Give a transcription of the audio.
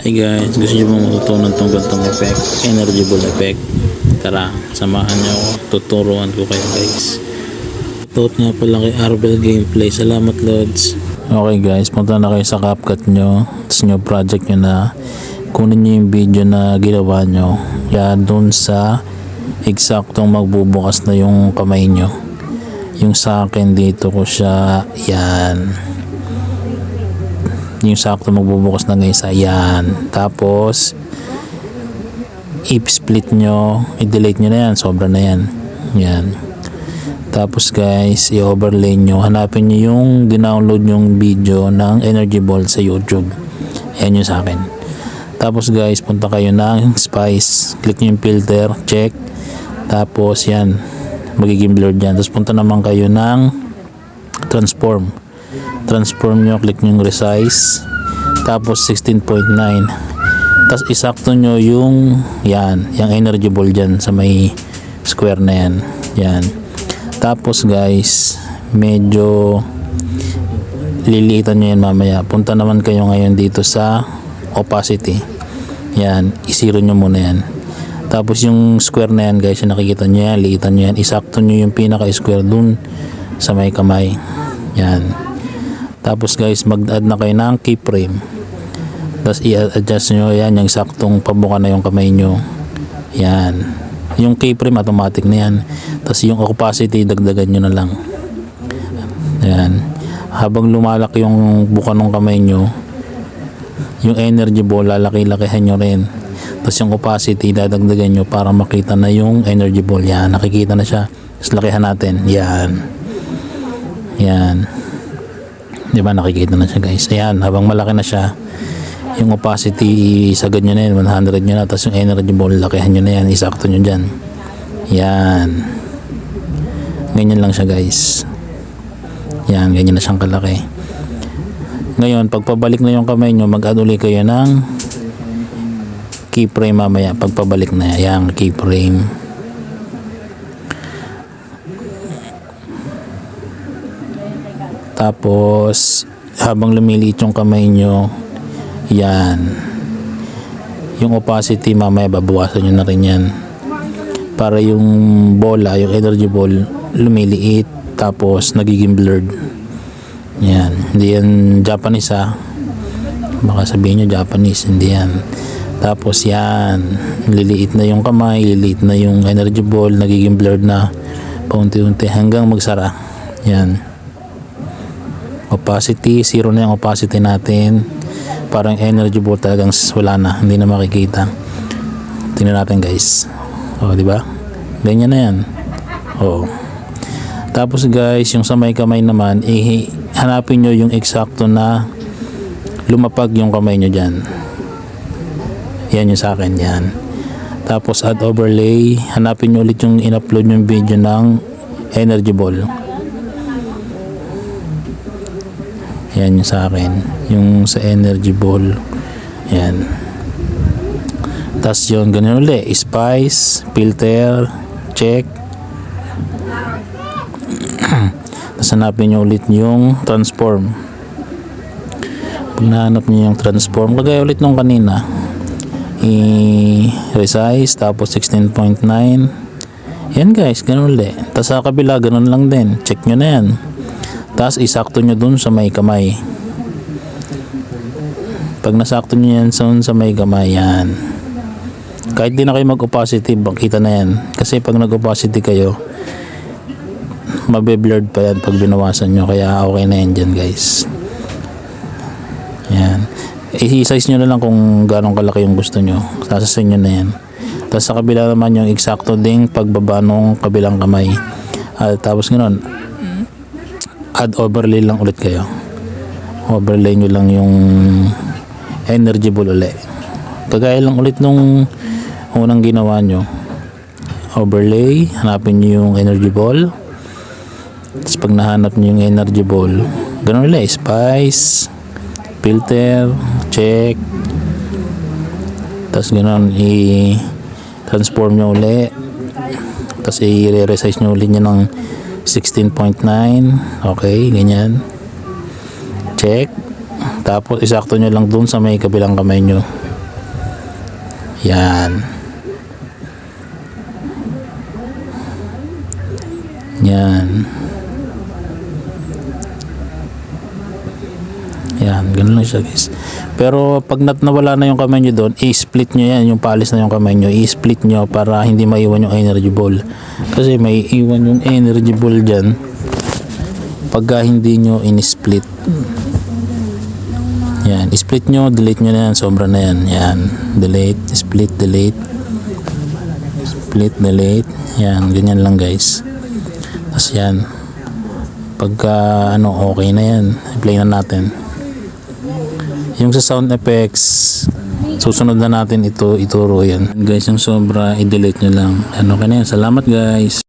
Hi guys, gusto nyo bang matutunan tong gantong effect, energy ball effect? Tara, samahan nyo ako, tuturuan ko kayo guys. Tutuot nga pala kay Arbel Gameplay, salamat Lods. Okay guys, punta na kayo sa CapCut nyo, tapos nyo project nyo na, kunin nyo yung video na ginawa nyo, yan dun sa eksaktong magbubukas na yung kamay nyo. Yung sa akin dito ko siya, yan. Yung sakto magbubukas na guys, ayan. Tapos i-split nyo, i-delete nyo na yan, sobra na yan, yan. Tapos guys, i-overlay nyo, hanapin nyo yung dinownload yung video ng energy ball sa YouTube, yan yung sa akin. Tapos guys, punta kayo ng Spice, click nyo yung filter, check, tapos yan, magiging blurred yan. Tapos punta naman kayo ng transform nyo, click nyo yung resize, tapos 16.9, tapos isakto nyo yung yan, yung energy ball dyan sa may square na yan, yan. Tapos guys, medyo liliitan nyo yan mamaya. Punta naman kayo ngayon dito sa opacity, yan, isiro nyo muna yan. Tapos yung square na yan guys, yung nakikita nyo yan, liitan nyo yan, isakto nyo yung pinaka square dun sa may kamay, yan. Tapos guys, mag-add na kayo ng keyframe. Tapos i-adjust nyo yan, yung saktong pabuka na yung kamay nyo. Yan. Yung keyframe automatic na yan. Tapos yung opacity, dagdagan nyo na lang. Yan. Habang lumalaki yung buka ng kamay nyo, yung energy ball, lalaki-lakihan nyo rin. Tapos yung opacity, dadagdagan nyo para makita na yung energy ball. Yan, nakikita na siya. Tapos lakihan natin. Yan. Yan. Diba nakikita na siya guys. Ayan, habang malaki na siya, yung opacity isagad nyo na yan, 100 nyo na. Tapos yung energy ball, lakihan nyo na yan, isakto nyo dyan. Yan. Ganyan lang siya guys. Yan, ganyan na siyang kalaki. Ngayon, pagpabalik na yung kamay nyo, mag-add ulit kayo ng keyframe mamaya. Pagpabalik na yan, keyframe. Tapos habang lumiliit yung kamay nyo, yan, yung opacity mamaya babawasan nyo na rin yan para yung bola, yung energy ball lumiliit, tapos nagiging blurred. Yan, hindi yan Japanese ha, baka sabihin nyo Japanese, hindi yan. Tapos yan, liliit na yung kamay, liliit na yung energy ball, nagiging blurred na paunti-unti hanggang magsara. Yan, opacity, zero na yung opacity natin. Parang energy ball talagang wala na, hindi na makikita. Tingnan natin guys. O, di ba? Ganyan na yan. O. Tapos guys, yung sa may kamay naman, hanapin nyo yung eksakto na lumapag yung kamay nyo dyan. Yan yung sa akin, yan. Tapos add overlay, hanapin nyo ulit yung in-upload yung video ng energy ball. Yan yung sa akin, yung sa energy ball. Yan. Tapos yun, ganun ulit, spice, filter, check. Tapos hanapin nyo ulit yung transform. Pag nahanap nyo yung transform, lagay ulit nung kanina, i-resize, tapos 16.9. Yan guys, ganun ulit. Tapos sa kabila, ganun lang din, check nyo na yan. Tapos isakto nyo dun sa may kamay. Pag nasakto nyo yan sa may kamay, yan. Kahit di na kayo mag-opacity, makita na yan. Kasi pag nag-opacity kayo, mabe-blurred pa yan pag binawasan nyo. Kaya okay na yan dyan guys. Yan. I-size nyo na lang kung gano'ng kalaki yung gusto nyo. Sasasin nyo na yan. Tapos sa kabila naman yung eksakto ding pagbaba nung kabilang kamay. Tapos gano'n, add overlay lang ulit kayo. Overlay nyo lang yung energy ball ulit. Kagaya lang ulit nung unang ginawa nyo. Overlay, hanapin nyo yung energy ball. Tapos pag nahanap nyo yung energy ball, ganun ulit, spice, filter, check. Tapos ganun, i-transform nyo ulit. Tapos i-resize nyo ulit nyo ng 16.9. Okay, ganyan. Check. Tapos isakto nyo lang dun sa may kabilang kamay nyo. Yan. Yan. Yan, ganun lang siya guys. Pero pag nawala na yung kamay nyo doon, i-split nyo yan, yung paalis na yung kamay nyo, i-split nyo para hindi maiwan yung energy ball. Kasi may iwan yung energy ball dyan pagka hindi nyo in-split. Yan, i-split nyo, delete nyo na yan, sobra na yan. Yan, delete, split, delete. Split, delete. Yan, ganyan lang guys. Tapos yan, pagka okay na yan, i-play na natin. Yung sa sound effects, susunod na natin ituro yan. Guys, yung sobra, i-delete nyo lang. Ano ka na yan. Salamat guys.